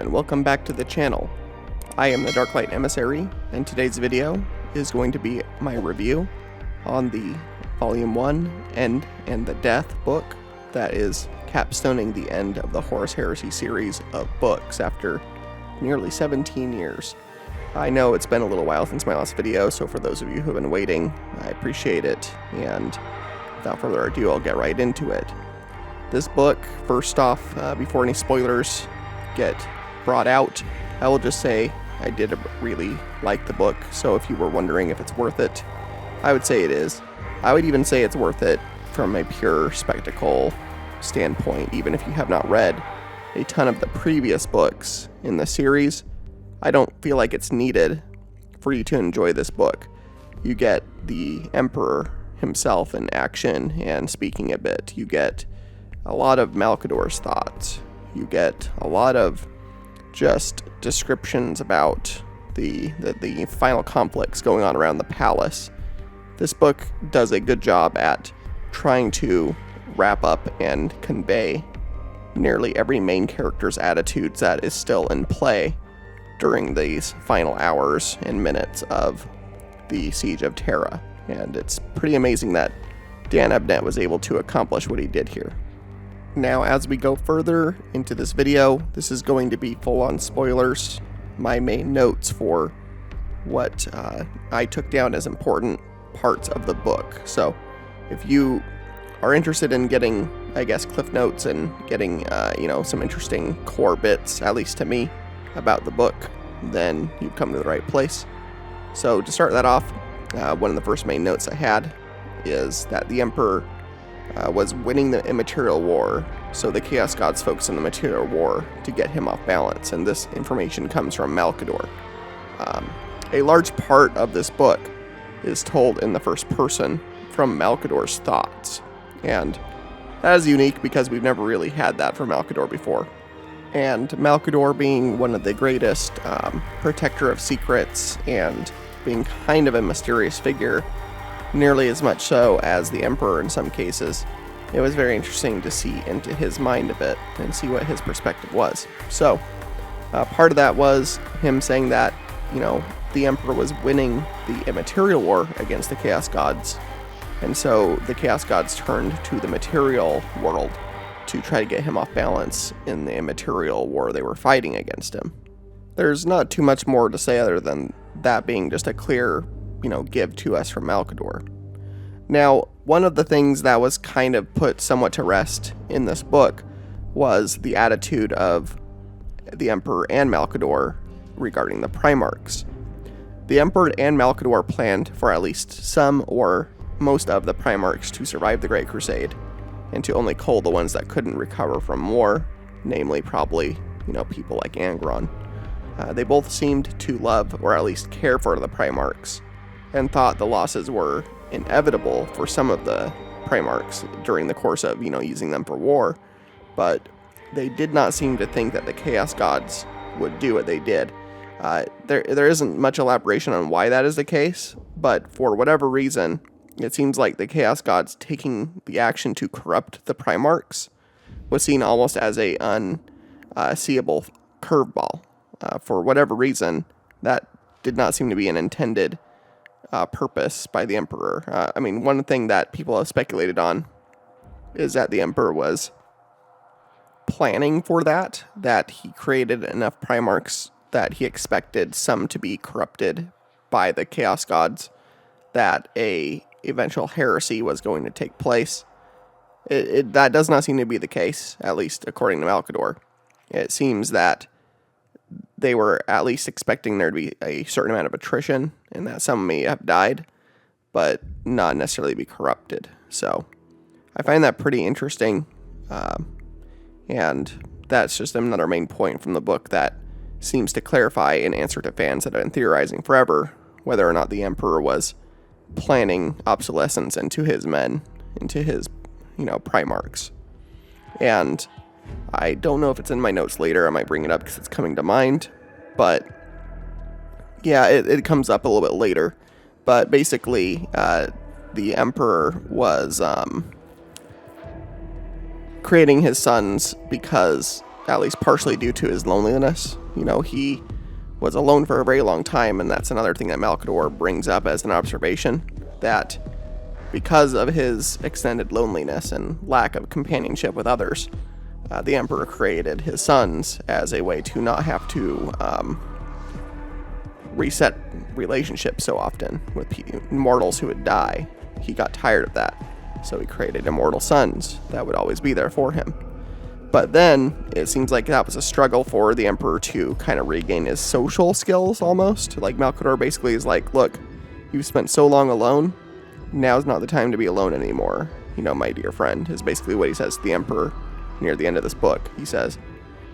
and welcome back to the channel. I am the Darklight Emissary, and today's video is going to be my review on the Volume 1 End and the Death book that is capstoning the end of the Horus Heresy series of books after nearly 17 years. I know it's been a little while since my last video, so for those of you who have been waiting, I appreciate it, and without further ado, I'll get right into it. This book, first off, before any spoilers get brought out, I will just say I did really like the book, so if you were wondering if it's worth it, I would say it is. I would even say it's worth it from a pure spectacle standpoint, even if you have not read a ton of the previous books in the series. I don't feel like it's needed for you to enjoy this book. You get the Emperor himself in action and speaking a bit. You get a lot of Malcador's thoughts. You get a lot of just descriptions about the final conflicts going on around the palace. This book does a good job at trying to wrap up and convey nearly every main character's attitudes that is still in play during these final hours and minutes of the Siege of Terra. And it's pretty amazing that Dan Abnett was able to accomplish what he did here. Now, as we go further into this video, this is going to be full-on spoilers. My main notes for what I took down as important parts of the book. So, if you are interested in getting, I guess, cliff notes and getting, some interesting core bits, at least to me, about the book, then you've come to the right place. So, to start that off, one of the first main notes I had is that the Emperor was winning the immaterial war, so the Chaos Gods focus on the material war to get him off balance, and this information comes from Malcador. A large part of this book is told in the first person from Malcador's thoughts, and that is unique because we've never really had that from Malcador before. And Malcador being one of the greatest protector of secrets and being kind of a mysterious figure, nearly as much so as the Emperor in some cases, it was very interesting to see into his mind a bit and see what his perspective was. So, part of that was him saying that, the Emperor was winning the immaterial war against the Chaos Gods, and so the Chaos Gods turned to the material world to try to get him off balance in the immaterial war they were fighting against him. There's not too much more to say other than that being just a clear give to us from Malcador. Now, one of the things that was kind of put somewhat to rest in this book was the attitude of the Emperor and Malcador regarding the Primarks. The Emperor and Malcador planned for at least some or most of the Primarks to survive the Great Crusade, and to only cull the ones that couldn't recover from war, namely probably, people like Angron. They both seemed to love, or at least care for, the Primarks, and thought the losses were inevitable for some of the Primarks during the course of, using them for war, but they did not seem to think that the Chaos Gods would do what they did. There isn't much elaboration on why that is the case, but for whatever reason, it seems like the Chaos Gods taking the action to corrupt the Primarks was seen almost as a unseeable curveball. For whatever reason, that did not seem to be an intended purpose by the Emperor. One thing that people have speculated on is that the Emperor was planning for that he created enough Primarks that he expected some to be corrupted by the Chaos Gods, that a eventual heresy was going to take place. That does not seem to be the case, at least according to Malcador. It seems that they were at least expecting there to be a certain amount of attrition, and that some may have died, but not necessarily be corrupted. So, I find that pretty interesting, and that's just another main point from the book that seems to clarify an answer to fans that have been theorizing forever whether or not the Emperor was planning obsolescence into his men, into his, Primarks. And I don't know if it's in my notes later. I might bring it up because it's coming to mind. But, yeah, it comes up a little bit later. But basically, the Emperor was creating his sons because at least partially due to his loneliness. You know, he was alone for a very long time, and that's another thing that Malcador brings up as an observation, that because of his extended loneliness and lack of companionship with others, the Emperor created his sons as a way to not have to reset relationships so often with mortals who would die. He got tired of that, so he created immortal sons that would always be there for him. But then it seems like that was a struggle for the Emperor to kind of regain his social skills almost. Like Malcador basically is like, look, you've spent so long alone, now's not the time to be alone anymore. You know, my dear friend, is basically what he says to the Emperor near the end of this book. He says,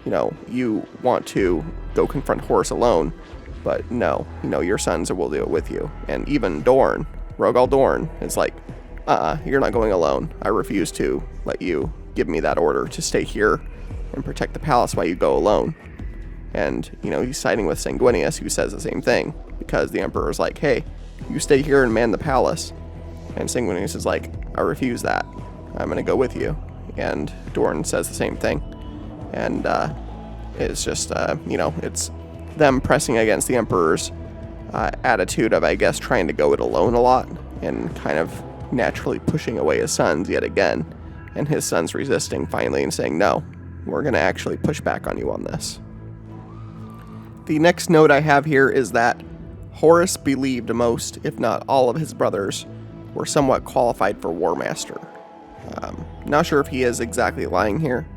you know, you want to go confront Horus alone, but no, you know, your sons will do it with you. And even Dorne, Rogal Dorne, is like, you're not going alone. I refuse to let you give me that order to stay here and protect the palace while you go alone. And, you know, he's siding with Sanguinius, who says the same thing, because the Emperor is like, hey, you stay here and man the palace. And Sanguinius is like, I refuse that. I'm going to go with you. And Dorne says the same thing. And it's just, you know, it's them pressing against the Emperor's attitude of, I guess, trying to go it alone a lot and kind of naturally pushing away his sons yet again. And his sons resisting finally and saying, no, we're going to actually push back on you on this. The next note I have here is that Horus believed most, if not all, of his brothers were somewhat qualified for War Master. Not sure if he is exactly lying here.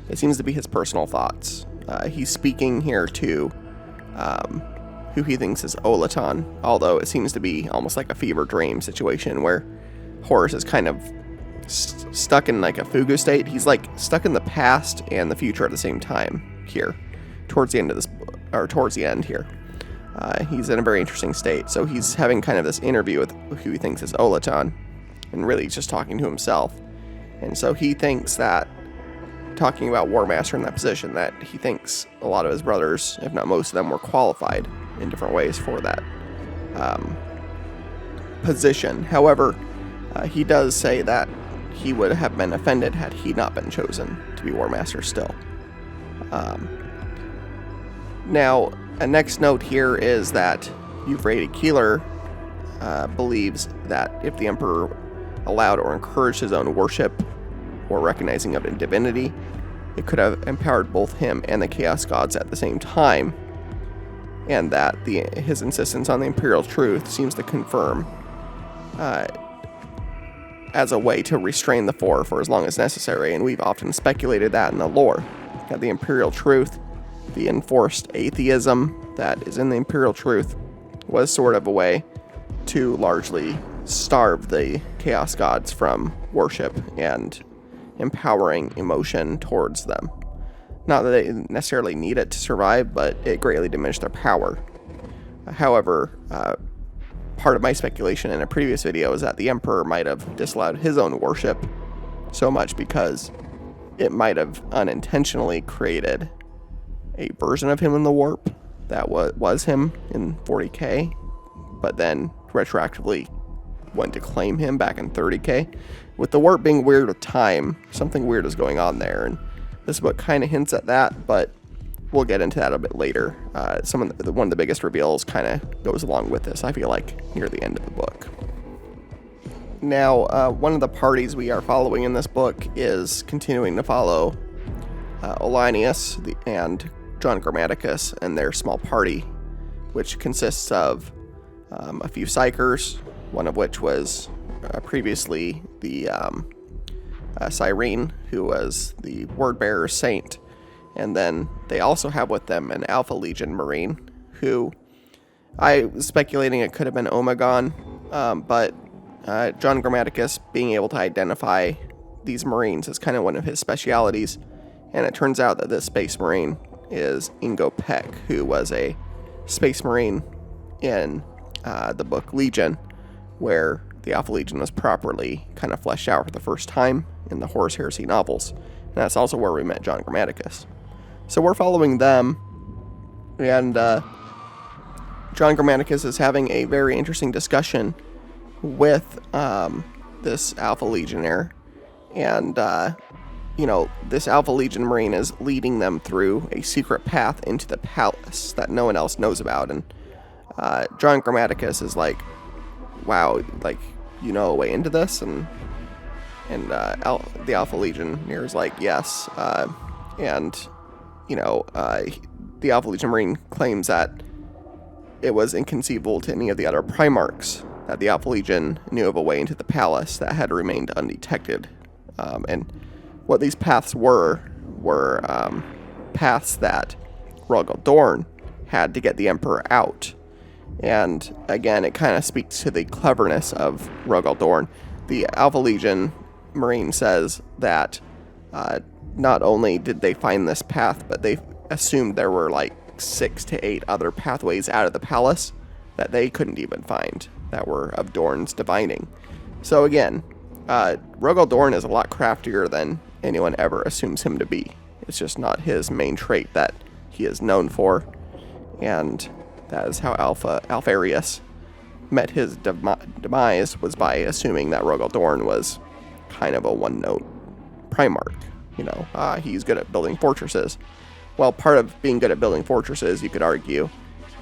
It seems to be his personal thoughts. He's speaking here to who he thinks is Olaton, although it seems to be almost like a fever dream situation where Horus is kind of stuck in like a fugu state. He's like stuck in the past and the future at the same time here, towards the end of this, or towards the end here. He's in a very interesting state. So he's having kind of this interview with who he thinks is Olaton, and really just talking to himself. And so he thinks that, talking about War Master in that position, that he thinks a lot of his brothers, if not most of them, were qualified in different ways for that position. However, he does say that he would have been offended had he not been chosen to be War Master still. Now, a next note here is that Euphrates Keeler believes that if the Emperor allowed or encouraged his own worship or recognizing of divinity, it could have empowered both him and the Chaos Gods at the same time, and that his insistence on the Imperial truth seems to confirm as a way to restrain the Four for as long as necessary, and we've often speculated that in the lore, that the Imperial truth, the enforced atheism that is in the Imperial truth, was sort of a way to largely starve the Chaos Gods from worship and empowering emotion towards them. Not that they necessarily need it to survive, but it greatly diminished their power. However, part of my speculation in a previous video is that the Emperor might have disallowed his own worship so much because it might have unintentionally created a version of him in the warp that was him in 40k, but then retroactively went to claim him back in 30k. With the warp being weird with time, something weird is going on there, and this book kind of hints at that, but we'll get into that a bit later. One of the biggest reveals kind of goes along with this, I feel like, near the end of the book. Now, one of the parties we are following in this book is continuing to follow Olanius and John Grammaticus and their small party, which consists of a few psychers, one of which was previously the Cyrene, who was the word-bearer saint. And then they also have with them an Alpha Legion Marine, who I was speculating it could have been Omegon, but John Grammaticus being able to identify these Marines is kind of one of his specialities, and it turns out that this Space Marine is Ingo Peck, who was a Space Marine in the book Legion, where the Alpha Legion was properly kind of fleshed out for the first time in the Horus Heresy novels. And that's also where we met John Grammaticus. So we're following them, and John Grammaticus is having a very interesting discussion with this Alpha Legionnaire, and this Alpha Legion Marine is leading them through a secret path into the palace that no one else knows about. And John Grammaticus is like, wow, like, a way into this? And the Alpha Legionnaire is like, yes. The Alpha Legion Marine claims that it was inconceivable to any of the other Primarks that the Alpha Legion knew of a way into the palace that had remained undetected. And what these paths were paths that Dorne had to get the Emperor out. And again, it kind of speaks to the cleverness of Dorne. The Alpha Legion Marine says that not only did they find this path, but they assumed there were like 6 to 8 other pathways out of the palace that they couldn't even find that were of Dorne's divining. So again, Dorne is a lot craftier than anyone ever assumes him to be. It's just not his main trait that he is known for, and that is how Alpharius met his demise, was by assuming that Dorne was kind of a one-note Primarch. He's good at building fortresses. Well, part of being good at building fortresses, you could argue,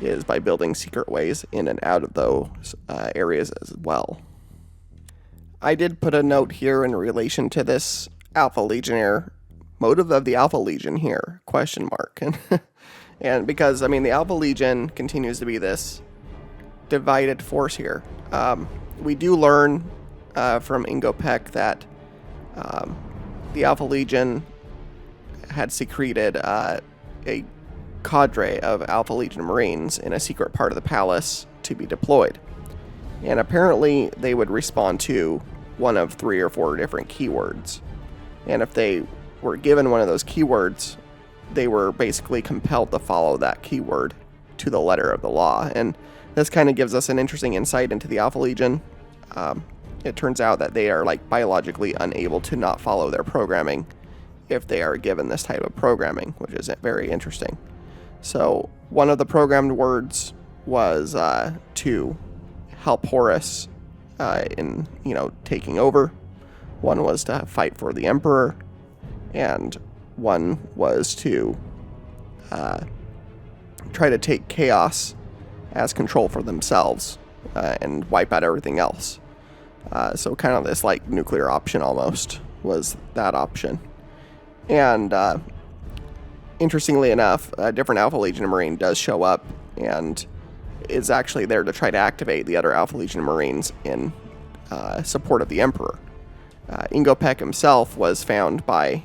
is by building secret ways in and out of those areas as well. I did put a note here in relation to this Alpha Legionnaire, motive of the Alpha Legion here, ? And because, the Alpha Legion continues to be this divided force here. We do learn from Ingo Peck that the Alpha Legion had secreted a cadre of Alpha Legion Marines in a secret part of the palace to be deployed. And apparently they would respond to one of 3 or 4 different keywords. And if they were given one of those keywords, they were basically compelled to follow that keyword to the letter of the law. And this kind of gives us an interesting insight into the Alpha Legion. It turns out that they are biologically unable to not follow their programming if they are given this type of programming, which is very interesting. So one of the programmed words was to help Horus in taking over. One was to fight for the Emperor, and one was to try to take chaos as control for themselves and wipe out everything else. So kind of this nuclear option almost was that option. And interestingly enough, a different Alpha Legion Marine does show up and is actually there to try to activate the other Alpha Legion Marines in support of the Emperor. Ingo Peck himself was found by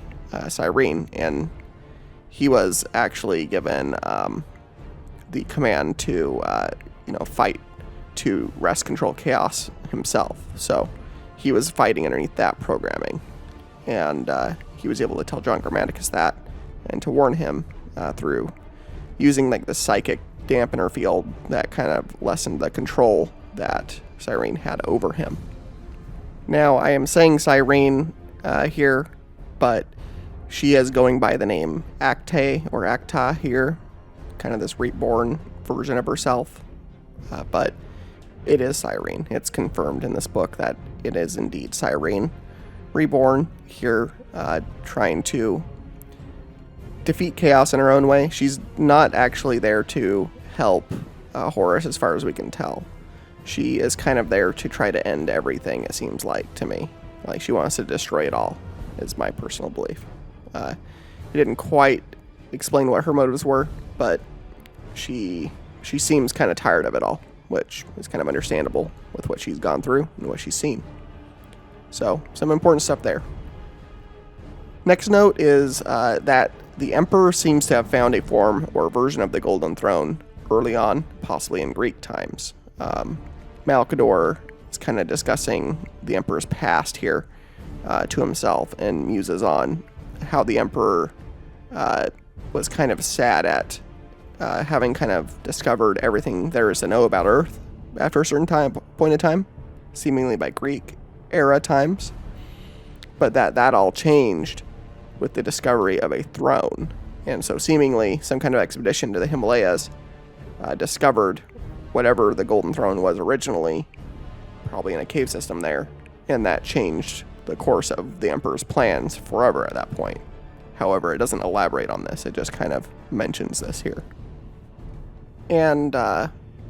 Cyrene, and he was actually given the command to fight to wrest control chaos himself. So he was fighting underneath that programming, and he was able to tell John Grammaticus that and to warn him through using the psychic dampener field that kind of lessened the control that Cyrene had over him. Now, I am saying Cyrene here, but she is going by the name Acte or Acta here, kind of this reborn version of herself, but it is Cyrene. It's confirmed in this book that it is indeed Cyrene, reborn here, trying to defeat chaos in her own way. She's not actually there to help Horus, as far as we can tell. She is kind of there to try to end everything, it seems like to me. She wants to destroy it all, is my personal belief. It didn't quite explain what her motives were, but she seems kind of tired of it all, which is kind of understandable with what she's gone through and what she's seen. So, some important stuff there. Next note is that the Emperor seems to have found a form or version of the Golden Throne early on, possibly in Greek times. Malcador is kind of discussing the Emperor's past here to himself, and muses on how the Emperor was kind of sad at having kind of discovered everything there is to know about Earth after a certain point in time, seemingly by Greek era times, but that all changed with the discovery of a throne. And so seemingly some kind of expedition to the Himalayas discovered whatever the Golden Throne was originally, probably in a cave system there, and that changed the course of the Emperor's plans forever at that point. However, it doesn't elaborate on this. It just kind of mentions this here. And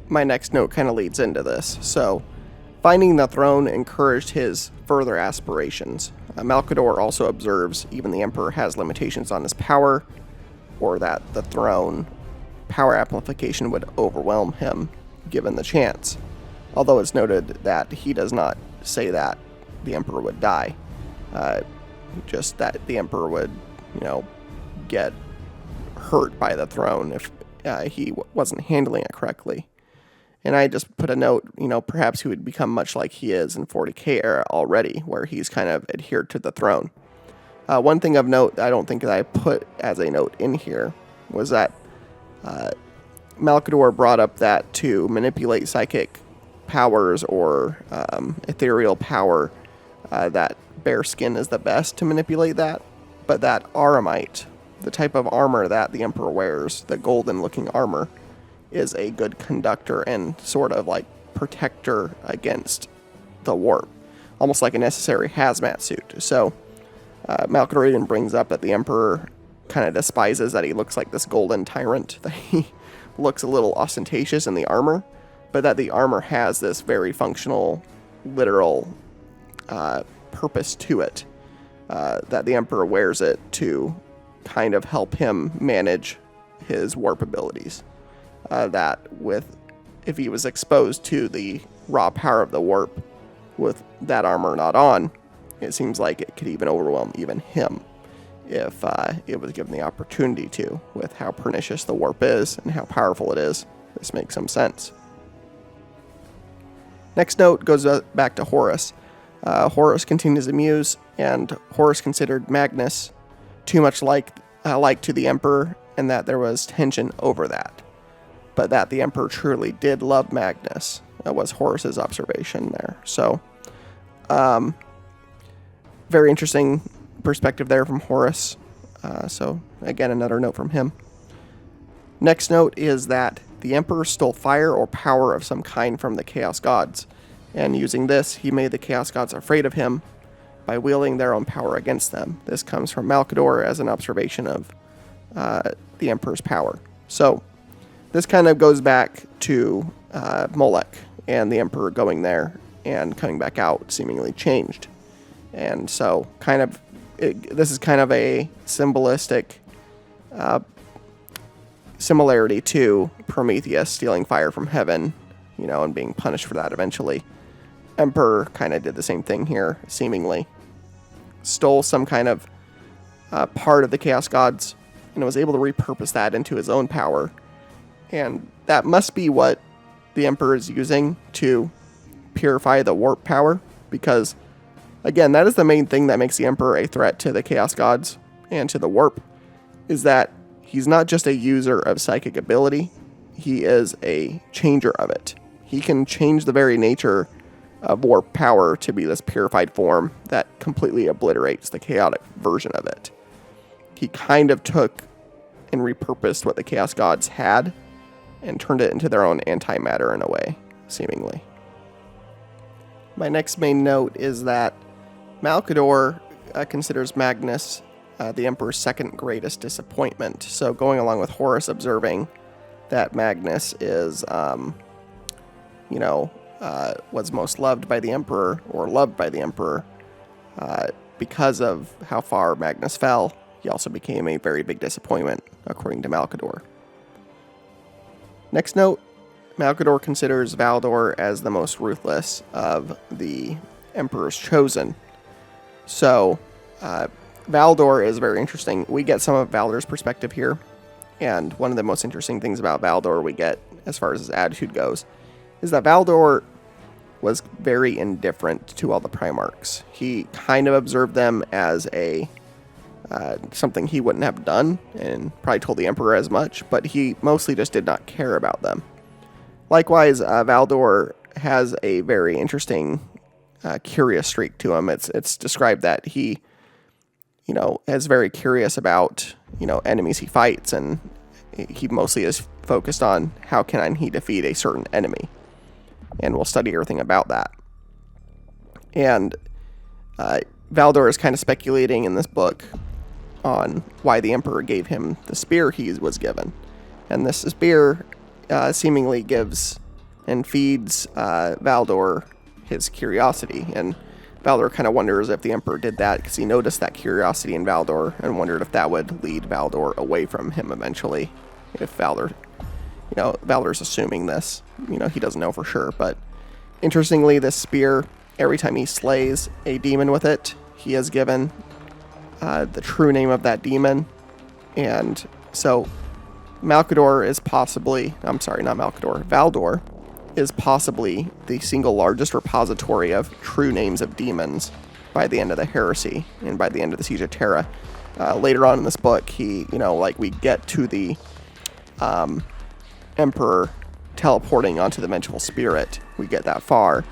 my next note kind of leads into this. So, finding the throne encouraged his further aspirations. Malcador also observes even the Emperor has limitations on his power, or that the throne power amplification would overwhelm him given the chance. Although it's noted that he does not say that the Emperor would die, just that the Emperor would, get hurt by the throne if he wasn't handling it correctly. And I just put a note, perhaps he would become much like he is in 40k era already, where he's kind of adhered to the throne. One thing of note I don't think that I put as a note in here was that Malcador brought up that to manipulate psychic powers or ethereal power, that bare skin is the best to manipulate that, but that Aramite, the type of armor that the Emperor wears, the golden looking armor, is a good conductor and sort of like protector against the warp, almost like a necessary hazmat suit. So Malcador even brings up that the Emperor kind of despises that he looks like this golden tyrant, that he looks a little ostentatious in the armor, but that the armor has this very functional, literal purpose to it, that the Emperor wears it to kind of help him manage his warp abilities. That if he was exposed to the raw power of the warp with that armor not on, it seems like it could even overwhelm even him if it was given the opportunity to, with how pernicious the warp is and how powerful it is. This makes some sense. Next note goes back to Horus. Horus continues to muse, and Horus considered Magnus too much like to the Emperor, and that there was tension over that. But that the Emperor truly did love Magnus. That was Horus's observation there. So, very interesting perspective there from Horus. So, again, another note from him. Next note is that the Emperor stole fire or power of some kind from the Chaos Gods, and using this, he made the Chaos Gods afraid of him by wielding their own power against them. This comes from Malcador as an observation of the Emperor's power. So, this kind of goes back to Molech and the Emperor going there and coming back out seemingly changed. And so, this is kind of a symbolistic similarity to Prometheus stealing fire from heaven, and being punished for that eventually. Emperor kind of did the same thing here, seemingly. Stole some kind of part of the Chaos Gods and was able to repurpose that into his own power. And that must be what the Emperor is using to purify the warp power, because, again, that is the main thing that makes the Emperor a threat to the Chaos Gods and to the warp, is that he's not just a user of psychic ability, he is a changer of it. He can change the very nature of warp power to be this purified form that completely obliterates the chaotic version of it. He kind of took and repurposed what the Chaos Gods had and turned it into their own antimatter in a way, seemingly. My next main note is that Malcador considers Magnus the Emperor's second greatest disappointment. So going along with Horus observing that Magnus is, was most loved by the Emperor, or loved by the Emperor, because of how far Magnus fell, he also became a very big disappointment, according to Malcador. Next note, Malcador considers Valdor as the most ruthless of the Emperor's chosen. So, Valdor is very interesting. We get some of Valdor's perspective here, and one of the most interesting things about Valdor we get, as far as his attitude goes, is that Valdor was very indifferent to all the Primarks. He kind of observed them as something he wouldn't have done, and probably told the Emperor as much, but he mostly just did not care about them. Likewise, Valdor has a very interesting, curious streak to him. It's described that he, is very curious about, enemies he fights, and he mostly is focused on how can he defeat a certain enemy, and we'll study everything about that. And Valdor is kind of speculating in this book on why the Emperor gave him the spear he was given. And this spear seemingly gives and feeds Valdor his curiosity. And Valdor kind of wonders if the Emperor did that because he noticed that curiosity in Valdor and wondered if that would lead Valdor away from him eventually. If Valdor, Valdor's assuming this. He doesn't know for sure. But interestingly, this spear, every time he slays a demon with it, he is given the true name of that demon. And so Valdor is possibly the single largest repository of true names of demons by the end of the heresy and by the end of the Siege of Terra. Later on in this book, we get to the Emperor teleporting onto the Vengeful Spirit. We get that far.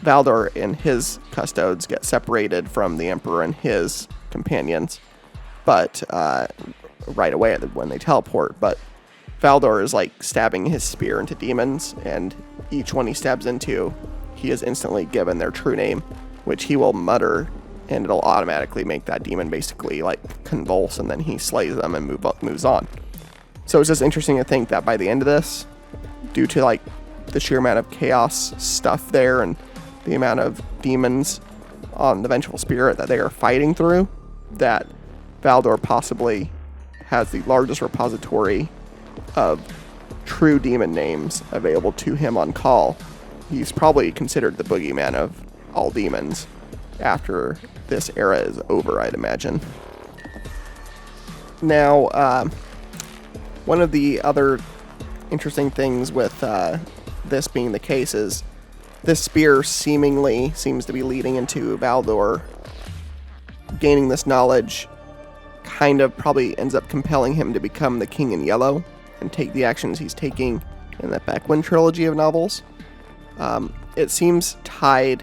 Valdor and his custodes get separated from the Emperor and his companions, but right away when they teleport. But Valdor is stabbing his spear into demons, and each one he stabs into, he is instantly given their true name, which he will mutter, and it'll automatically make that demon basically convulse, and then he slays them and moves on. So it's just interesting to think that by the end of this, due to the sheer amount of chaos stuff there and the amount of demons on the Vengeful Spirit that they are fighting through, that Valdor possibly has the largest repository of true demon names available to him on call. He's probably considered the boogeyman of all demons after this era is over, I'd imagine. Now, one of the other interesting things with this being the case is this spear seemingly seems to be leading into Valdor gaining this knowledge, kind of probably ends up compelling him to become the King in Yellow and take the actions he's taking in the Bequin trilogy of novels. It seems tied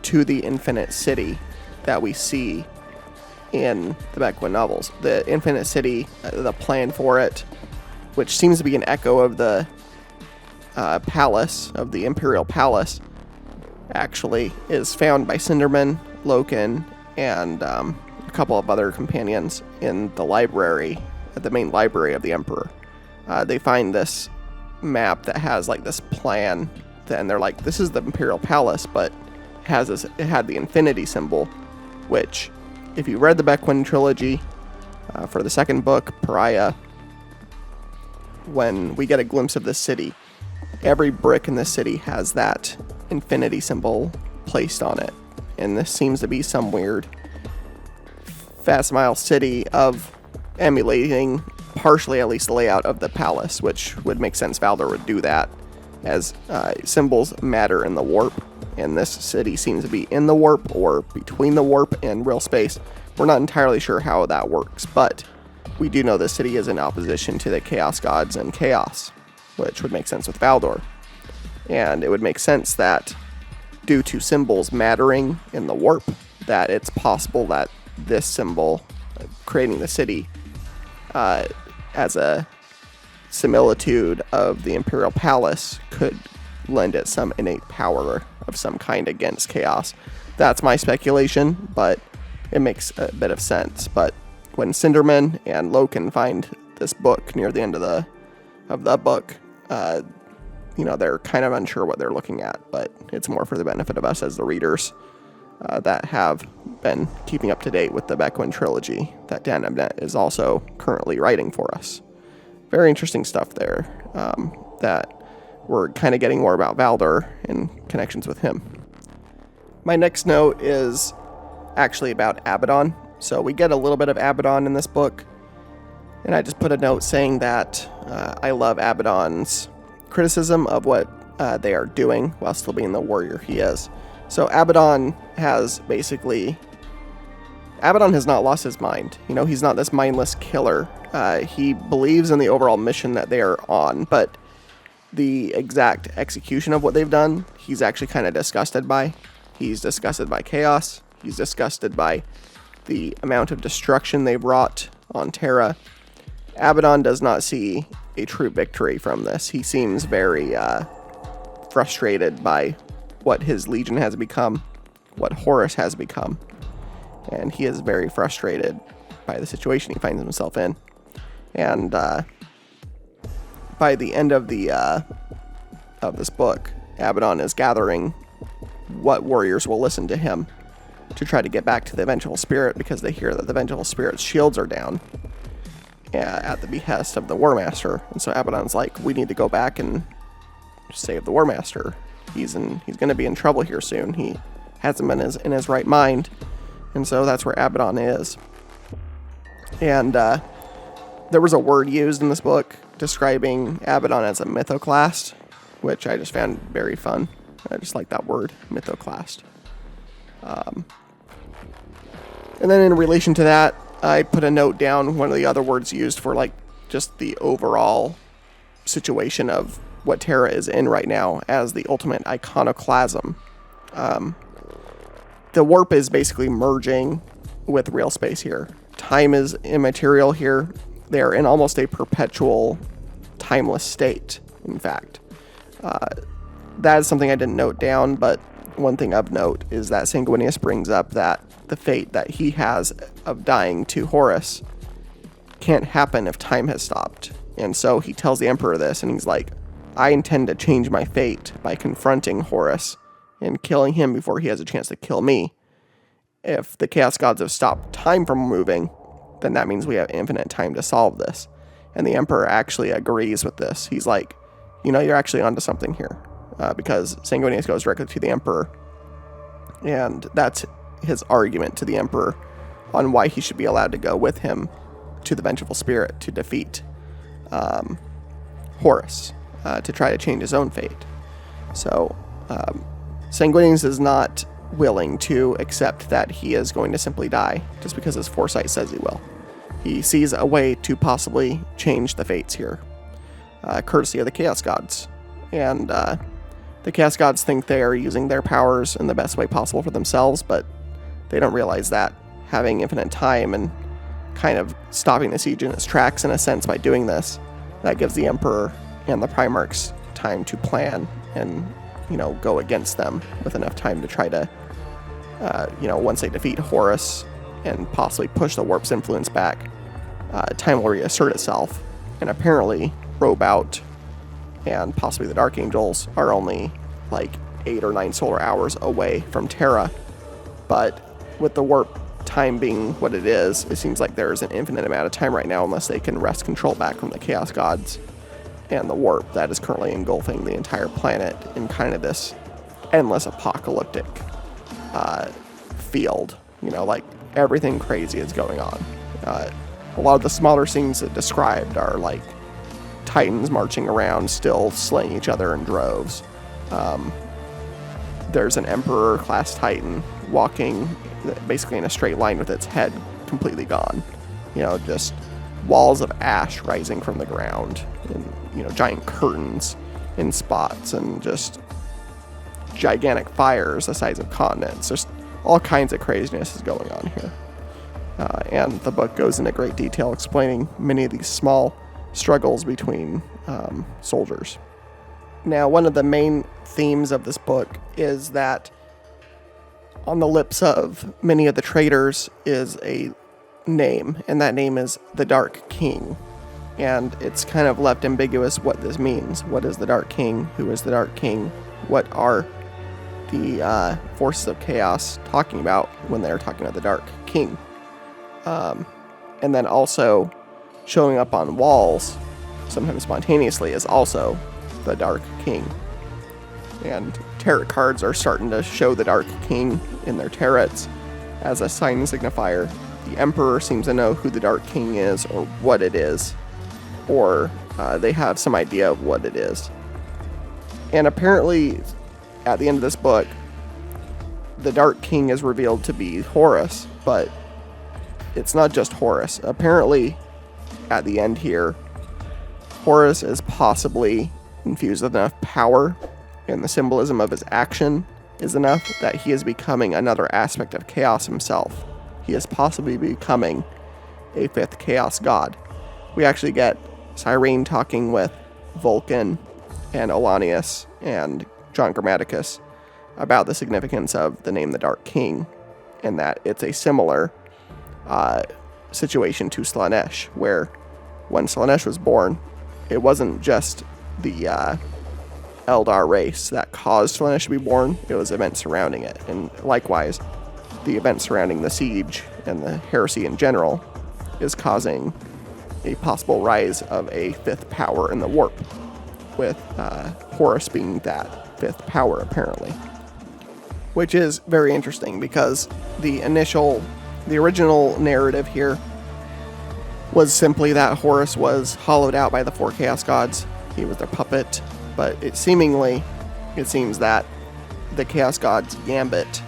to the Infinite City that we see in the Bequin novels. The Infinite City, the plan for it, which seems to be an echo of the palace, of the Imperial Palace, actually is found by Cinderman, Loken, and a couple of other companions in the library, at the main library of the Emperor. They find this map that has this plan, and they're like, this is the Imperial Palace, but it had the infinity symbol, which, if you read the Bequin trilogy, for the second book, Pariah, when we get a glimpse of the city, every brick in the city has that infinity symbol placed on it. And this seems to be some weird facsimile city of emulating, partially at least, the layout of the palace, which would make sense Valdor would do that, as symbols matter in the warp, and this city seems to be in the warp or between the warp and real space. We're not entirely sure how that works, but we do know the city is in opposition to the Chaos Gods and Chaos, which would make sense with Valdor. And it would make sense that due to symbols mattering in the warp, that it's possible that this symbol, creating the city, as a similitude of the Imperial Palace, could lend it some innate power of some kind against chaos. That's my speculation, but it makes a bit of sense. But when Cinderman and Loken find this book near the end of the book, they're kind of unsure what they're looking at, but it's more for the benefit of us as the readers that have been keeping up to date with the Bequin trilogy that Dan Abnett is also currently writing for us. Very interesting stuff there, that we're kind of getting more about Valdor and connections with him. My next note is actually about Abaddon. So we get a little bit of Abaddon in this book, and I just put a note saying that I love Abaddon's criticism of what they are doing while still being the warrior he is. So Abaddon has not lost his mind. He's not this mindless killer. He believes in the overall mission that they are on, but the exact execution of what they've done, he's actually kind of disgusted by. He's disgusted by chaos. He's disgusted by the amount of destruction they brought on Terra. Abaddon does not see a true victory from this. He seems very frustrated by what his legion has become, what Horus has become, and he is very frustrated by the situation he finds himself in. And by the end of this book, Abaddon is gathering what warriors will listen to him to try to get back to the Vengeful Spirit, because they hear that the Vengeful Spirit's shields are down at the behest of the War Master. And so Abaddon's like, we need to go back and save the War Master. He's going to be in trouble here soon. He hasn't been in his right mind. And so that's where Abaddon is. And there was a word used in this book describing Abaddon as a mythoclast, which I just found very fun. I just like that word, mythoclast. And then in relation to that, I put a note down, one of the other words used for like just the overall situation of what Terra is in right now as the ultimate iconoclasm. The warp is basically merging with real space here. Time is immaterial here. They are in almost a perpetual, timeless state, in fact. That is something I didn't note down, but one thing of note is that Sanguinius brings up that the fate that he has of dying to Horus can't happen if time has stopped. And so he tells the Emperor this, and he's like, I intend to change my fate by confronting Horus and killing him before he has a chance to kill me. If the Chaos Gods have stopped time from moving, then that means we have infinite time to solve this. And the Emperor actually agrees with this. He's like, you're actually onto something here. Because Sanguinius goes directly to the Emperor. And that's his argument to the Emperor on why he should be allowed to go with him to the Vengeful Spirit to defeat Horus, to try to change his own fate. So Sanguinius is not willing to accept that he is going to simply die just because his foresight says he will. He sees a way to possibly change the fates here, courtesy of the Chaos Gods. And the Chaos Gods think they are using their powers in the best way possible for themselves, but they don't realize that having infinite time and kind of stopping the siege in its tracks in a sense by doing this, that gives the Emperor and the Primarks time to plan and, go against them with enough time to try to, once they defeat Horus and possibly push the warp's influence back, time will reassert itself. And apparently, Robout and possibly the Dark Angels are only like 8 or 9 solar hours away from Terra. But with the warp time being what it is, it seems like there's an infinite amount of time right now unless they can wrest control back from the Chaos Gods and the warp that is currently engulfing the entire planet in kind of this endless apocalyptic field. Like everything crazy is going on. A lot of the smaller scenes that described are like Titans marching around, still slaying each other in droves. There's an Emperor-class Titan walking basically in a straight line with its head completely gone. Just walls of ash rising from the ground, and giant curtains in spots, and just gigantic fires the size of continents. Just all kinds of craziness is going on here. And the book goes into great detail explaining many of these small struggles between soldiers. Now, one of the main themes of this book is that on the lips of many of the traitors is a name, and that name is the Dark King. And it's kind of left ambiguous what this means. What is the Dark King? Who is the Dark King? What are the forces of chaos talking about when they're talking about the Dark King? And then also showing up on walls, sometimes spontaneously, is also the Dark King. And tarot cards are starting to show the Dark King in their tarots as a sign and signifier. The Emperor seems to know who the Dark King is or what it is, or they have some idea of what it is. And apparently, at the end of this book, the Dark King is revealed to be Horus, but it's not just Horus. Apparently, at the end here, Horus is possibly infused with enough power, and the symbolism of his action is enough that he is becoming another aspect of chaos himself. He is possibly becoming a 5th chaos god. We actually get Cyrene talking with Vulcan and Olanius and John Grammaticus about the significance of the name the Dark King and that it's a similar situation to Slaanesh, where when Slaanesh was born, it wasn't just the Eldar race that caused Slaanesh to be born, it was events surrounding it. And likewise, the events surrounding the siege and the heresy in general is causing a possible rise of a fifth power in the warp, with Horus being that fifth power, apparently. Which is very interesting, because the original narrative here was simply that Horus was hollowed out by the four Chaos Gods. He was their puppet, but it seems that the Chaos Gods' gambit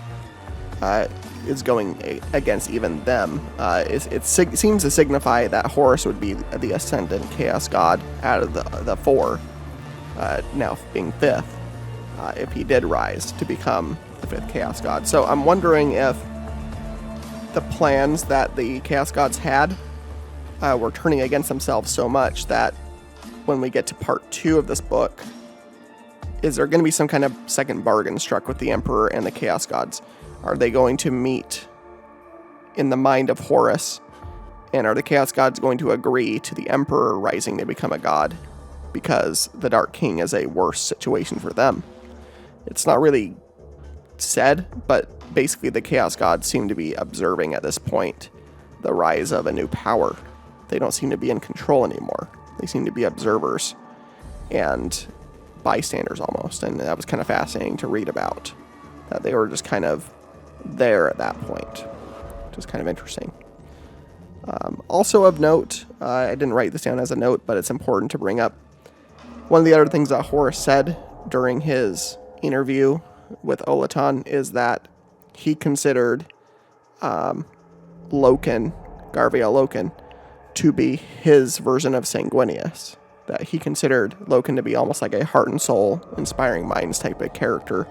is going against even them. It seems to signify that Horus would be the ascendant Chaos God out of the four, now being fifth, if he did rise to become the fifth Chaos God. So I'm wondering if the plans that the Chaos Gods had were turning against themselves so much that when we get to part 2 of this book, is there going to be some kind of second bargain struck with the Emperor and the Chaos Gods? Are they going to meet in the mind of Horus, and are the Chaos Gods going to agree to the Emperor rising to become a god because the Dark King is a worse situation for them? It's not really said, but basically the Chaos Gods seem to be observing at this point the rise of a new power. They don't seem to be in control anymore. They seem to be observers and bystanders almost, and that was kind of fascinating to read about, that they were just kind of there at that point, which is kind of interesting. Also of note, I didn't write this down as a note, but it's important to bring up. One of the other things that Horus said during his interview with Olaton is that he considered Loken, Garvia Loken, to be his version of Sanguinius. That he considered Loken to be almost like a heart and soul, inspiring minds type of character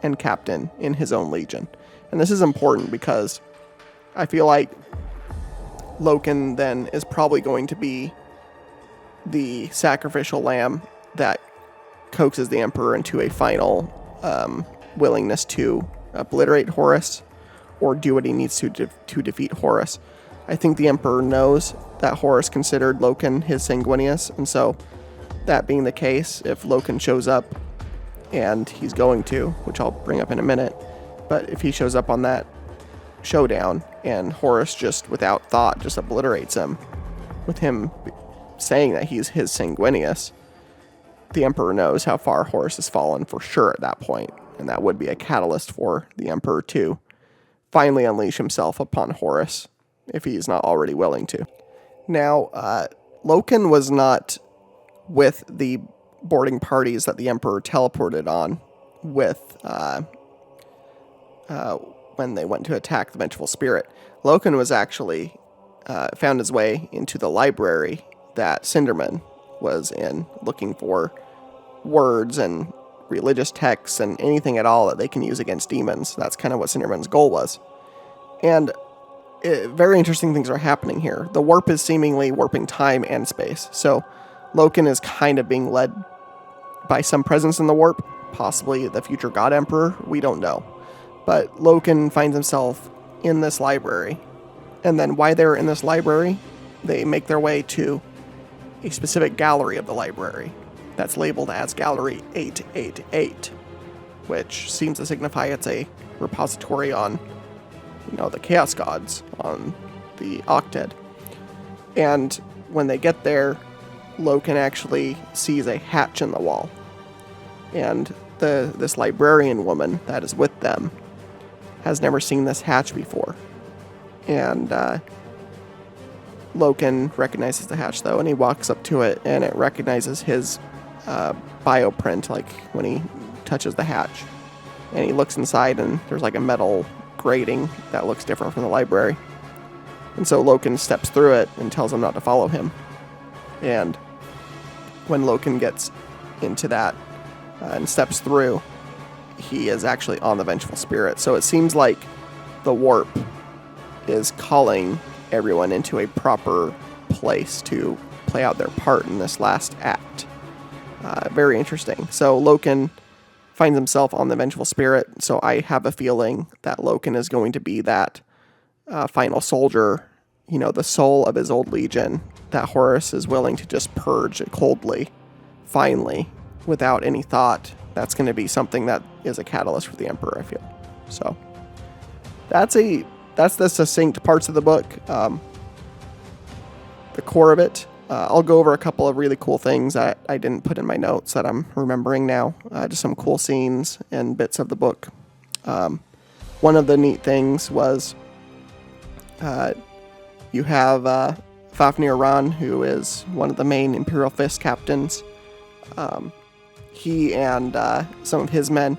and captain in his own legion. And this is important because I feel like Loken then is probably going to be the sacrificial lamb that coaxes the Emperor into a final willingness to obliterate Horus or do what he needs to defeat Horus. I think the Emperor knows that Horus considered Loken his Sanguinius, and so that being the case, if Loken shows up, and he's going to, which I'll bring up in a minute, but if he shows up on that showdown and Horus just without thought just obliterates him, with him saying that he's his Sanguinius, the Emperor knows how far Horus has fallen for sure at that point, and that would be a catalyst for the Emperor to finally unleash himself upon Horus, if he's not already willing to. Now, Loken was not with the boarding parties that the Emperor teleported on with when they went to attack the Vengeful Spirit. Loken was actually found his way into the library that Cinderman was in, looking for words and religious texts and anything at all that they can use against demons. That's kind of what Cinderman's goal was. And very interesting things are happening here. The warp is seemingly warping time and space. So Loken is kind of being led by some presence in the warp, possibly the future God Emperor. We don't know. But Loken finds himself in this library. And then while they're in this library, they make their way to a specific gallery of the library that's labeled as Gallery 888, which seems to signify it's a repository on the Chaos Gods, on the Octet. And when they get there, Loken actually sees a hatch in the wall. And this librarian woman that is with them has never seen this hatch before. And Loken recognizes the hatch, though, and he walks up to it, and it recognizes his bioprint, like when he touches the hatch. And he looks inside, and there's like a metal grating that looks different from the library. And so Loken steps through it and tells him not to follow him. And when Loken gets into that and steps through, he is actually on the Vengeful Spirit. So it seems like the warp is calling everyone into a proper place to play out their part in this last act. Very interesting. So Loken finds himself on the Vengeful Spirit. So I have a feeling that Loken is going to be that final soldier, the soul of his old legion that Horus is willing to just purge coldly, finally, without any thought. That's going to be something that is a catalyst for the Emperor, I feel. So that's the succinct parts of the book, the core of it. I'll go over a couple of really cool things that I didn't put in my notes that I'm remembering now. Just some cool scenes and bits of the book. One of the neat things was you have Fafnir Ran, who is one of the main Imperial Fist captains. He and some of his men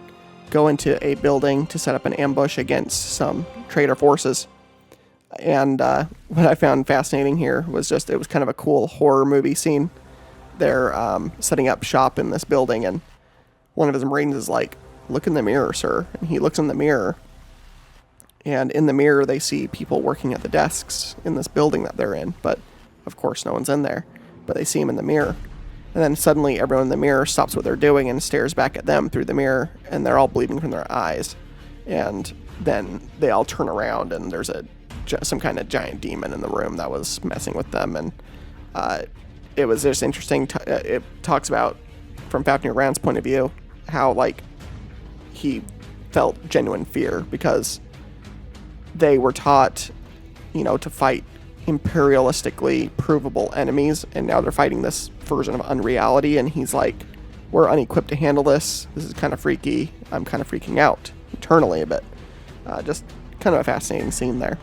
go into a building to set up an ambush against some traitor forces. And what I found fascinating here was it was kind of a cool horror movie scene. They're setting up shop in this building, and one of his Marines is like, "Look in the mirror, sir." And he looks in the mirror, and in the mirror they see people working at the desks in this building that they're in. But of course no one's in there, but they see him in the mirror. And then suddenly everyone in the mirror stops what they're doing and stares back at them through the mirror, and they're all bleeding from their eyes. And then they all turn around, and there's some kind of giant demon in the room that was messing with them. And it was just interesting. It talks about, from Fafnir Ran's point of view, how he felt genuine fear because they were taught, to fight imperialistically provable enemies, and now they're fighting this version of unreality, and he's like, we're unequipped to handle this. This is kind of freaky. I'm kind of freaking out internally a bit. Just kind of a fascinating scene there.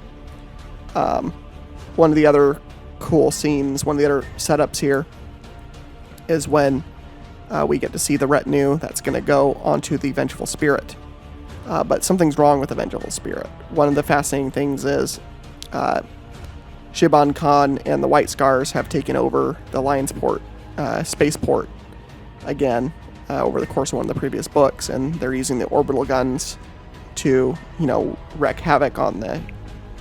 One of the other cool scenes, one of the other setups here is when we get to see the retinue that's going to go onto the Vengeful Spirit. But something's wrong with the Vengeful Spirit. One of the fascinating things is Shiban Khan and the White Scars have taken over the Lion's Port, spaceport, again, over the course of one of the previous books, and they're using the orbital guns to, wreak havoc on the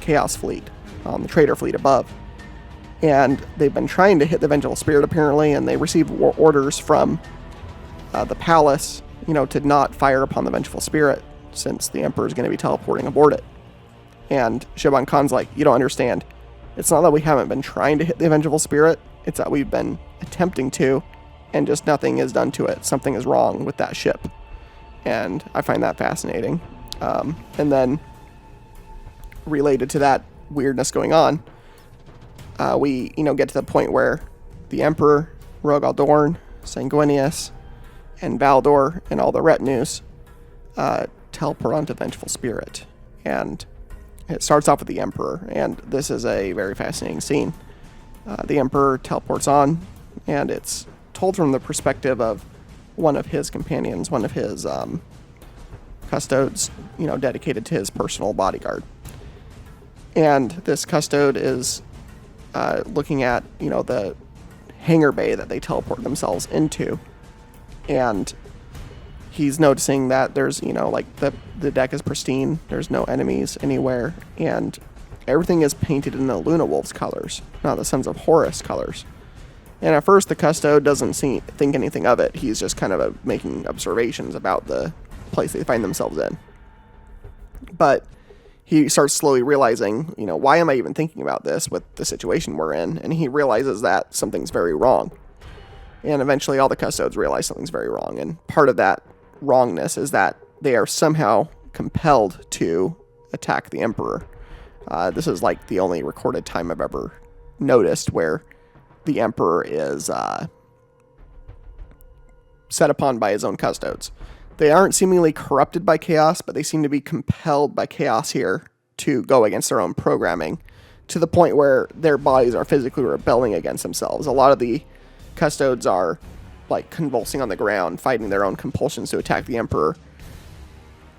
Chaos Fleet, on the Traitor Fleet above. And they've been trying to hit the Vengeful Spirit, apparently, and they received orders from the palace, to not fire upon the Vengeful Spirit, since the Emperor is going to be teleporting aboard it. And Shiban Khan's like, you don't understand. It's not that we haven't been trying to hit the Vengeful Spirit, it's that we've been attempting to, and just nothing is done to it. Something is wrong with that ship. And I find that fascinating. And then, related to that weirdness going on, we, get to the point where the Emperor, Rogal Dorne, Sanguinius, and Valdor, and all the retinues teleport onto Vengeful Spirit. And it starts off with the Emperor, and this is a very fascinating scene. The Emperor teleports on, and it's told from the perspective of one of his companions, one of his custodes, dedicated to his personal bodyguard. And this custode is looking at, the hangar bay that they teleport themselves into. And he's noticing that there's, the deck is pristine, there's no enemies anywhere, and everything is painted in the Luna Wolves colors, not the Sons of Horus colors. And at first, the custode doesn't think anything of it. He's just kind of making observations about the place they find themselves in. But he starts slowly realizing, why am I even thinking about this with the situation we're in? And he realizes that something's very wrong. And eventually all the custodes realize something's very wrong. And part of that wrongness is that they are somehow compelled to attack the Emperor. This is like the only recorded time I've ever noticed where the Emperor is set upon by his own custodes. They aren't seemingly corrupted by chaos, but they seem to be compelled by chaos here to go against their own programming, to the point where their bodies are physically rebelling against themselves. A lot of the custodes are convulsing on the ground, fighting their own compulsions to attack the Emperor.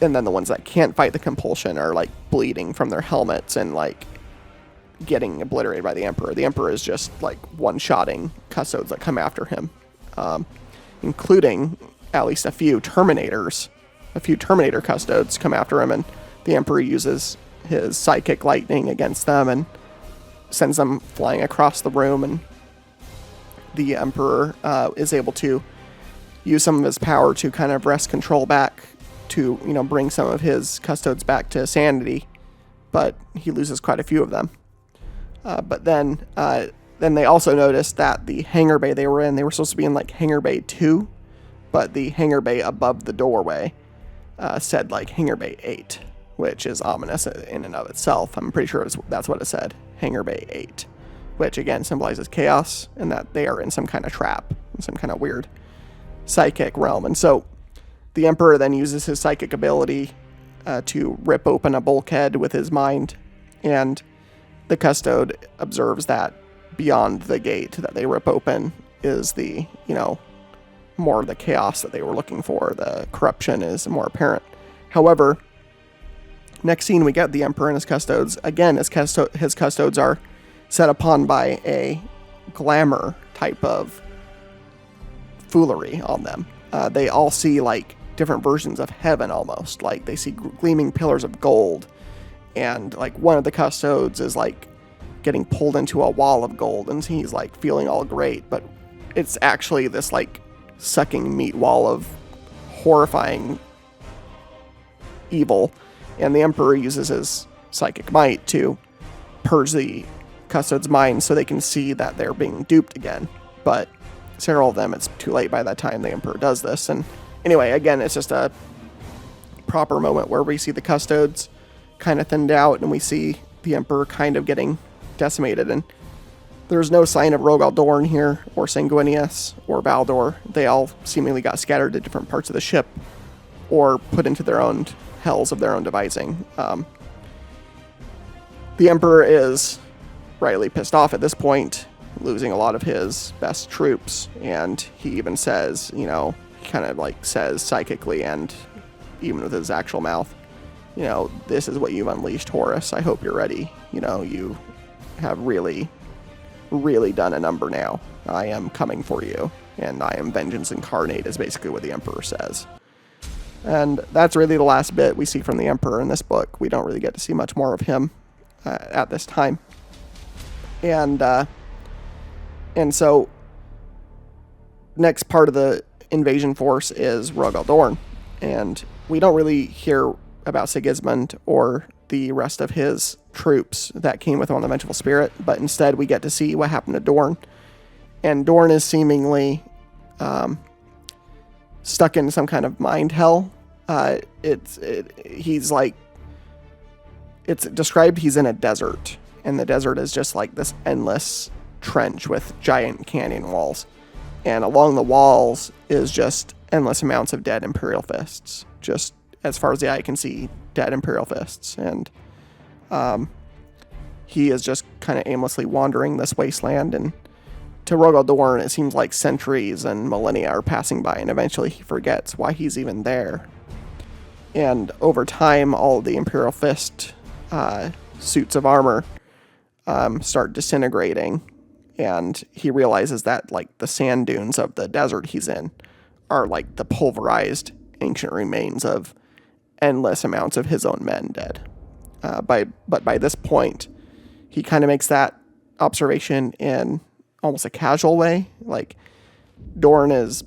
And then the ones that can't fight the compulsion are bleeding from their helmets and getting obliterated by the Emperor. The Emperor is just one-shotting custodes that come after him, including at least a few Terminator custodes come after him, and the Emperor uses his psychic lightning against them and sends them flying across the room, and the Emperor is able to use some of his power to kind of wrest control back to, bring some of his custodes back to sanity, but he loses quite a few of them. But then they also noticed that the hangar bay they were in, they were supposed to be in like hangar bay 2, but the hangar bay above the doorway said like hangar bay 8, which is ominous in and of itself. I'm pretty sure that's what it said, hangar bay 8, which again symbolizes chaos and that they are in some kind of trap, in some kind of weird psychic realm. And so the Emperor then uses his psychic ability to rip open a bulkhead with his mind, and the custode observes that beyond the gate that they rip open is the, more of the chaos that they were looking for. The corruption is more apparent. However, next scene we get the Emperor and his custodes. Again, his custodes are set upon by a glamour type of foolery on them. They all see like different versions of heaven almost. Like they see gleaming pillars of gold, and like one of the custodes is like getting pulled into a wall of gold, and he's like feeling all great, but it's actually this like sucking meat wall of horrifying evil. And the Emperor uses his psychic might to purge the custodes' minds so they can see that they're being duped again. But several of them, it's too late by that time the Emperor does this. And anyway, again, it's just a proper moment where we see the custodes kind of thinned out, and we see the Emperor kind of getting decimated. And there's no sign of Rogal Dorne here, or Sanguinius, or Baldor. They all seemingly got scattered to different parts of the ship, or put into their own hells of their own devising. The Emperor is rightly pissed off at this point, losing a lot of his best troops, and he even says, he kind of like says psychically and even with his actual mouth, this is what you've unleashed, Horus. I hope you're ready. You have really, really done a number now. I am coming for you, and I am vengeance incarnate, is basically what the Emperor says. And that's really the last bit we see from the Emperor in this book. We don't really get to see much more of him at this time. And so next part of the invasion force is Rogal Dorne, and we don't really hear about Sigismund or the rest of his troops that came with him on the Vengeful Spirit, but instead we get to see what happened to Dorne. And Dorne is seemingly stuck in some kind of mind hell. He's like, it's described he's in a desert, and the desert is just like this endless trench with giant canyon walls, and along the walls is just endless amounts of dead Imperial fists, just as far as the eye can see, dead Imperial fists. And he is just kind of aimlessly wandering this wasteland, and to Rogal Dorne it seems like centuries and millennia are passing by, and eventually he forgets why he's even there. And over time, all the Imperial Fist suits of armor start disintegrating, and he realizes that like the sand dunes of the desert he's in are like the pulverized ancient remains of endless amounts of his own men dead. But by this point, he kind of makes that observation in almost a casual way. Like Dorne has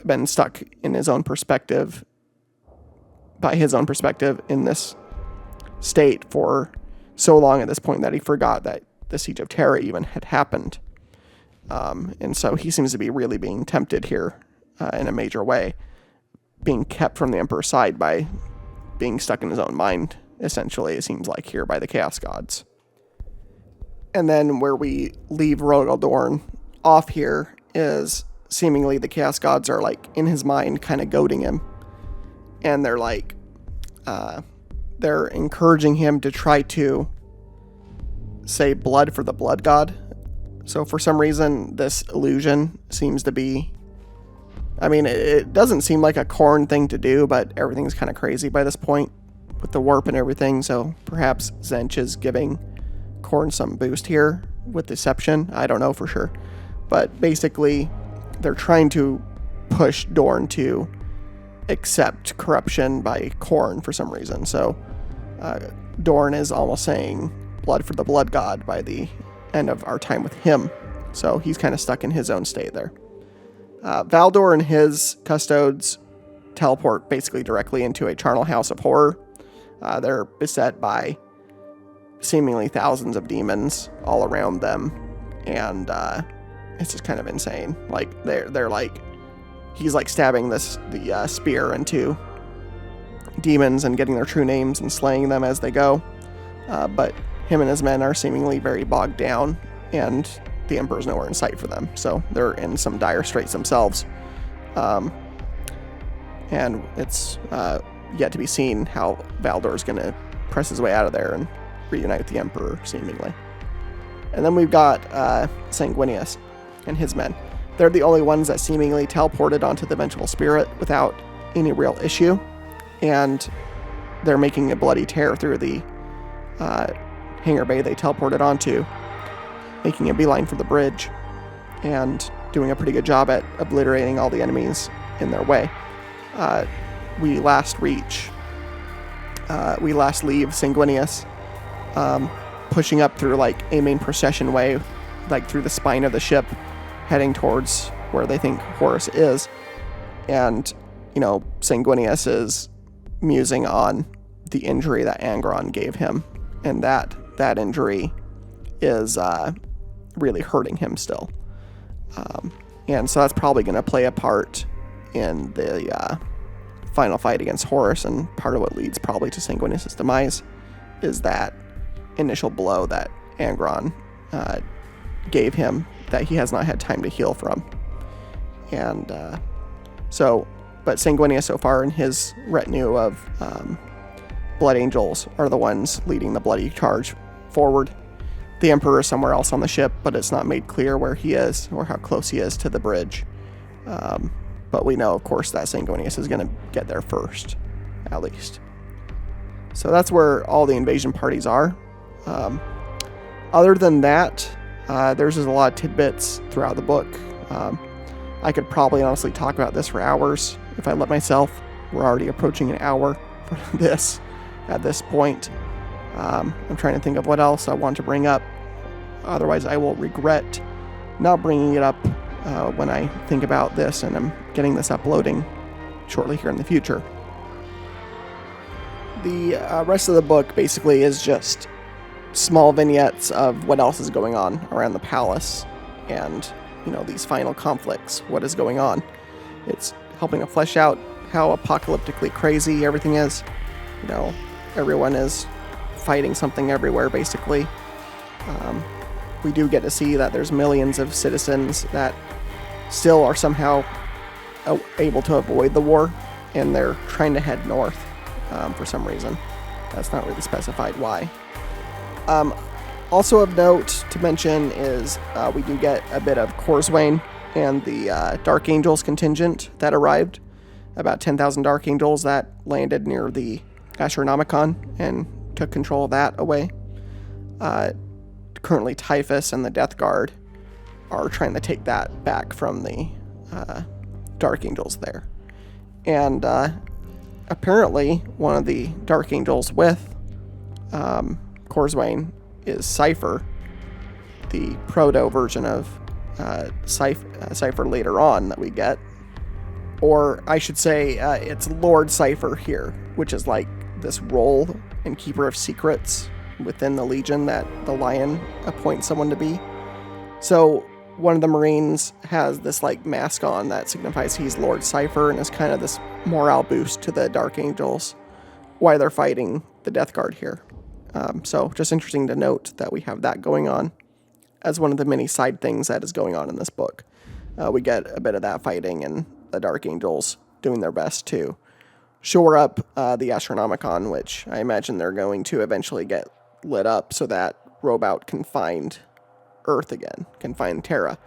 been stuck in his own perspective, by his own perspective, in this state for so long at this point that he forgot that the Siege of Terra even had happened. And so he seems to be really being tempted here in a major way, being kept from the Emperor's side by being stuck in his own mind, essentially, it seems like here, by the Chaos Gods. And then where we leave Rogal Dorne off here is seemingly the Chaos Gods are like in his mind kind of goading him, and they're like they're encouraging him to try to say blood for the blood god. So for some reason this illusion seems to be, I mean, it doesn't seem like a Khorne thing to do, but everything's kind of crazy by this point with the warp and everything, so perhaps Tzeentch is giving Khorne some boost here with deception. I don't know for sure. But basically, they're trying to push Dorne to accept corruption by Khorne for some reason. So Dorne is almost saying blood for the blood god by the end of our time with him. So he's kind of stuck in his own state there. Valdor and his custodes teleport basically directly into a charnel house of horror. They're beset by seemingly thousands of demons all around them, and it's just kind of insane. Like they're like, he's like stabbing the spear into demons and getting their true names and slaying them as they go. But him and his men are seemingly very bogged down, and the Emperor's nowhere in sight for them. So they're in some dire straits themselves. And it's yet to be seen how Valdor's going to press his way out of there and reunite with the Emperor, seemingly. And then we've got Sanguinius and his men. They're the only ones that seemingly teleported onto the Vengeful Spirit without any real issue. And they're making a bloody tear through the hangar bay they teleported onto, making a beeline for the bridge, and doing a pretty good job at obliterating all the enemies in their way. We last leave Sanguinius pushing up through like a main procession way, like through the spine of the ship, heading towards where they think Horus is. And, you know, Sanguinius is musing on the injury that Angron gave him, and that injury is really hurting him still. And so that's probably going to play a part in the final fight against Horus, and part of what leads probably to Sanguinius' demise is that initial blow that Angron gave him that he has not had time to heal from. And but Sanguinius so far and his retinue of Blood Angels are the ones leading the bloody charge forward. The Emperor is somewhere else on the ship, but it's not made clear where he is or how close he is to the bridge. But we know, of course, that Sanguinius is going to get there first, at least. So that's where all the invasion parties are. Other than that, there's just a lot of tidbits throughout the book. I could probably honestly talk about this for hours if I let myself. We're already approaching an hour for this at this point. I'm trying to think of what else I want to bring up. Otherwise, I will regret not bringing it up when I think about this, and I'm getting this uploading shortly here in the future. The rest of the book basically is just small vignettes of what else is going on around the palace and, you know, these final conflicts, what is going on. It's helping to flesh out how apocalyptically crazy everything is. You know, everyone is fighting something everywhere, basically. We do get to see that there's millions of citizens that still are somehow able to avoid the war, and they're trying to head north for some reason. That's not really specified why. Also of note to mention is we do get a bit of Corswain and the Dark Angels contingent that arrived. About 10,000 Dark Angels that landed near the Astronomicon and took control of that away. Currently, Typhus and the Death Guard are trying to take that back from the Dark Angels there. And apparently, one of the Dark Angels with Corswain is Cypher, the proto version of Cypher later on that we get. Or I should say, it's Lord Cypher here, which is like this role and keeper of secrets within the Legion that the Lion appoints someone to be. So one of the Marines has this like mask on that signifies he's Lord Cypher, and is kind of this morale boost to the Dark Angels while they're fighting the Death Guard here. So just interesting to note that we have that going on as one of the many side things that is going on in this book. We get a bit of that fighting and the Dark Angels doing their best to shore up the Astronomicon, which I imagine they're going to eventually get lit up so that Robout can find Earth again, can find Terra.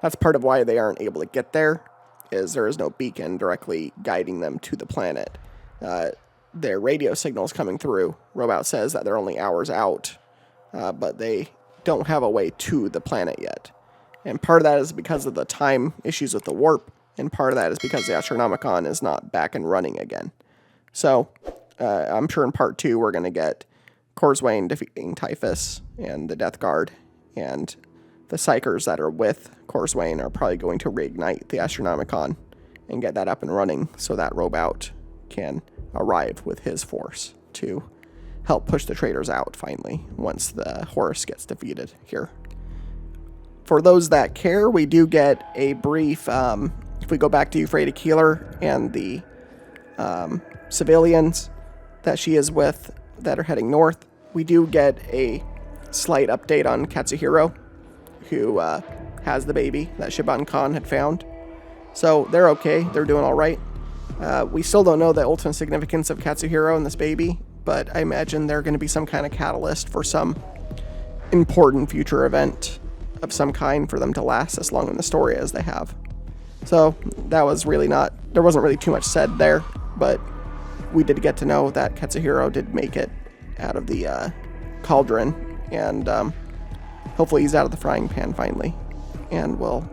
That's part of why they aren't able to get there, is there is no beacon directly guiding them to the planet. Their radio signals coming through, Robout says that they're only hours out, but they don't have a way to the planet yet. And part of that is because of the time issues with the warp, and part of that is because the Astronomicon is not back and running again. So, I'm sure in part 2 we're going to get Corswain defeating Typhus and the Death Guard, and the Psychers that are with Corswain are probably going to reignite the Astronomicon and get that up and running so that Robout can arrive with his force to help push the traitors out finally once the Horus gets defeated here. For those that care, we do get a brief, if we go back to Euphrates Keeler and the civilians that she is with that are heading north, we do get a slight update on Katsuhiro, who has the baby that Shiban Khan had found. So they're okay. They're doing all right. We still don't know the ultimate significance of Katsuhiro and this baby, but I imagine they're going to be some kind of catalyst for some important future event of some kind for them to last as long in the story as they have. So that was really not, there wasn't really too much said there, but we did get to know that Katsuhiro did make it out of the cauldron, and hopefully he's out of the frying pan finally, and we'll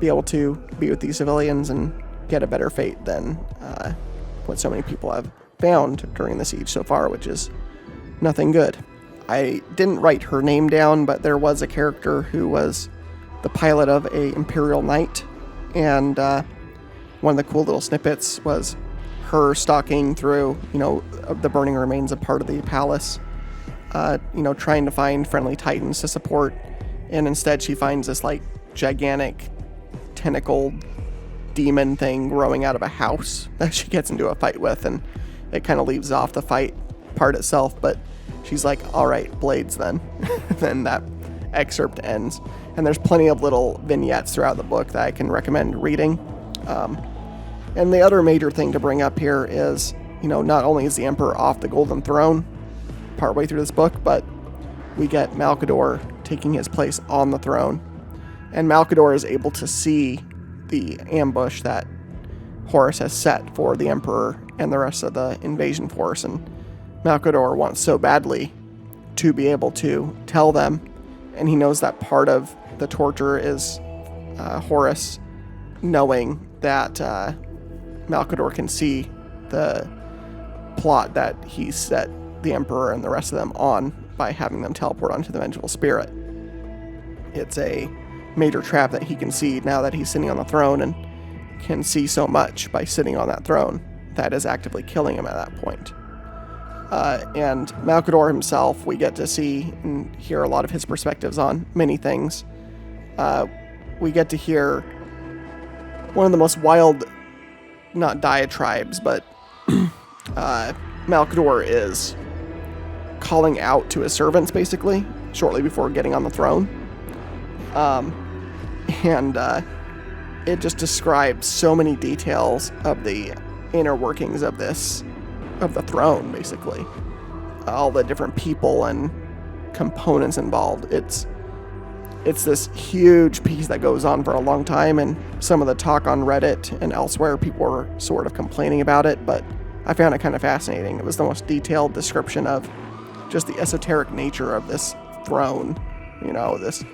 be able to be with these civilians and get a better fate than what so many people have found during the siege so far, which is nothing good. I didn't write her name down, but there was a character who was the pilot of a Imperial Knight, and one of the cool little snippets was her stalking through, the burning remains of part of the palace, trying to find friendly Titans to support, and instead she finds this gigantic tentacled demon thing growing out of a house that she gets into a fight with, and it kind of leaves off the fight part itself, but she's like, all right, blades then. Then that excerpt ends, and there's plenty of little vignettes throughout the book that I can recommend reading. And the other major thing to bring up here is, not only is the Emperor off the Golden Throne partway through this book, but we get Malcador taking his place on the throne. And Malcador is able to see the ambush that Horus has set for the Emperor and the rest of the invasion force. And Malcador wants so badly to be able to tell them, and he knows that part of the torture is Horus knowing that Malcador can see the plot that he set the Emperor and the rest of them on by having them teleport onto the Vengeful Spirit. It's a major trap that he can see now that he's sitting on the throne, and can see so much by sitting on that throne that is actively killing him at that point. And Malcador himself, we get to see and hear a lot of his perspectives on many things. We get to hear one of the most wild, not diatribes, but Malcador is calling out to his servants, basically, shortly before getting on the throne. And it just describes so many details of the inner workings of the throne, basically. All the different people and components involved. It's this huge piece that goes on for a long time, and some of the talk on Reddit and elsewhere, people were sort of complaining about it, but I found it kind of fascinating. It was the most detailed description of just the esoteric nature of this throne, this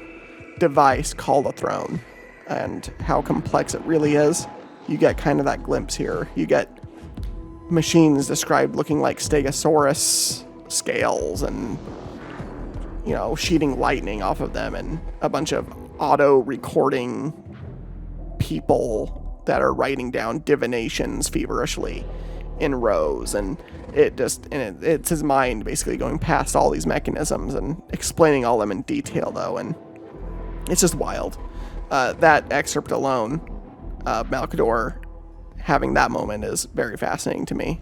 device called a throne, and how complex it really is. You get kind of that glimpse here. You get machines described looking like Stegosaurus scales, and shooting lightning off of them, and a bunch of auto recording people that are writing down divinations feverishly in rows, and it's his mind basically going past all these mechanisms and explaining all of them in detail, though, and it's just wild. That excerpt alone, Malcador having that moment, is very fascinating to me,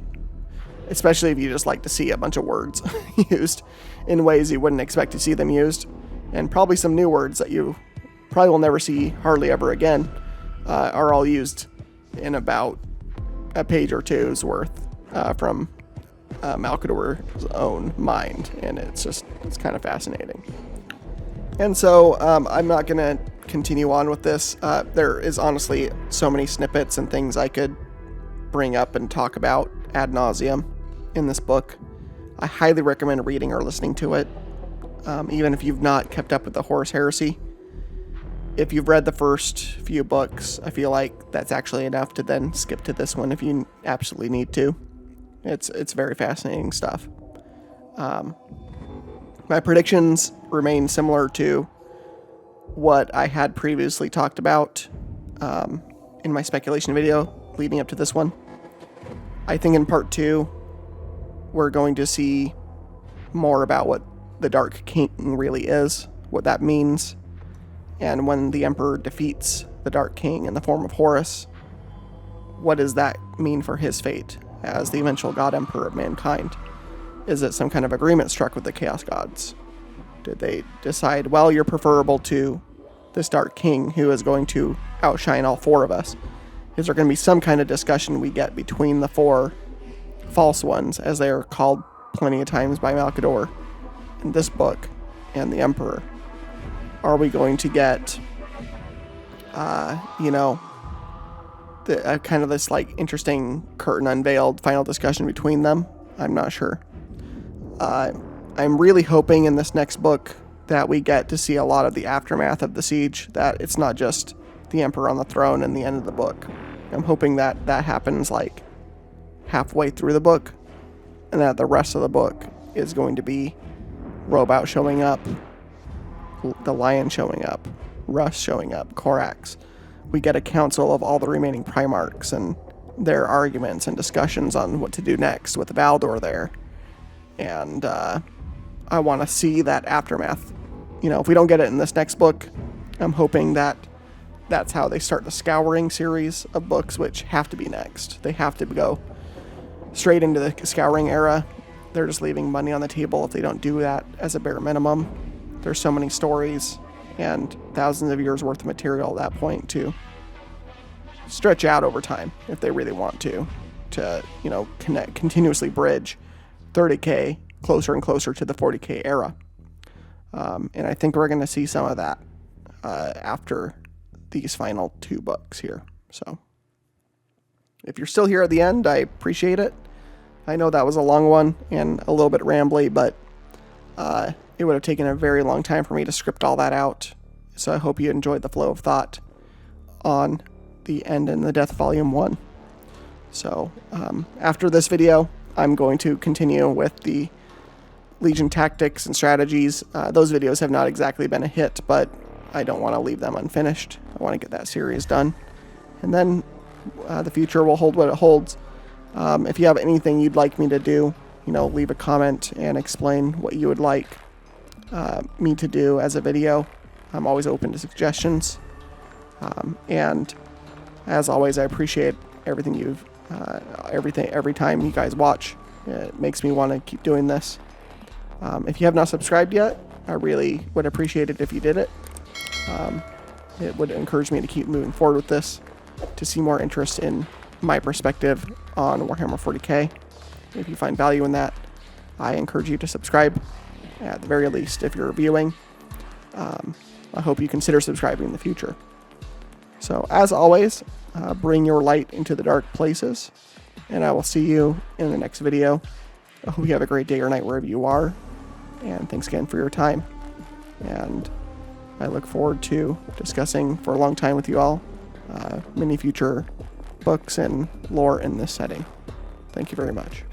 especially if you just like to see a bunch of words used in ways you wouldn't expect to see them used, and probably some new words that you probably will never see hardly ever again are all used in about a page or two's worth from Malcador's own mind, and it's kind of fascinating. And so I'm not going to continue on with this. There is honestly so many snippets and things I could bring up and talk about ad nauseum in this book. I highly recommend reading or listening to it, even if you've not kept up with the Horus Heresy. If you've read the first few books, I feel like that's actually enough to then skip to this one if you absolutely need to. It's very fascinating stuff. My predictions remain similar to what I had previously talked about in my speculation video leading up to this one. I think in part 2, we're going to see more about what the Dark King really is, what that means, and when the Emperor defeats the Dark King in the form of Horus, what does that mean for his fate as the eventual God Emperor of mankind? Is it some kind of agreement struck with the Chaos Gods? Did they decide, well, you're preferable to this Dark King who is going to outshine all 4 of us? Is there going to be some kind of discussion we get between the 4 false ones, as they are called plenty of times by Malcador in this book, and the Emperor? Are we going to get, kind of this like interesting curtain unveiled final discussion between them? I'm not sure. I'm really hoping in this next book that we get to see a lot of the aftermath of the siege, that it's not just the Emperor on the throne and the end of the book. I'm hoping that that happens like halfway through the book, and that the rest of the book is going to be Robout showing up, the Lion showing up, Russ showing up, Corax. We get a council of all the remaining Primarks and their arguments and discussions on what to do next with Valdor there. And I want to see that aftermath. If we don't get it in this next book, I'm hoping that that's how they start the Scouring series of books, which have to be next. They have to go straight into the Scouring era. They're just leaving money on the table if they don't do that as a bare minimum. There's so many stories and thousands of years worth of material at that point to stretch out over time if they really want to continuously bridge 30K closer and closer to the 40K era. And I think we're going to see some of that after these final 2 books here. So if you're still here at the end, I appreciate it. I know that was a long one and a little bit rambly, but it would have taken a very long time for me to script all that out. So I hope you enjoyed the flow of thought on the End and the Death Volume 1. So after this video, I'm going to continue with the Legion tactics and strategies. Those videos have not exactly been a hit, but I don't want to leave them unfinished. I want to get that series done. And then the future will hold what it holds. If you have anything you'd like me to do, leave a comment and explain what you would like me to do as a video. I'm always open to suggestions. And as always, I appreciate everything every time you guys watch. It makes me want to keep doing this. If you have not subscribed yet, I really would appreciate it if you did it. It would encourage me to keep moving forward with this, to see more interest in my perspective on Warhammer 40K. If you find value in that, I encourage you to subscribe, at the very least, if you're viewing. I hope you consider subscribing in the future. So, as always, bring your light into the dark places, and I will see you in the next video. I hope you have a great day or night wherever you are, and thanks again for your time. And I look forward to discussing for a long time with you all many future books and lore in this setting. Thank you very much.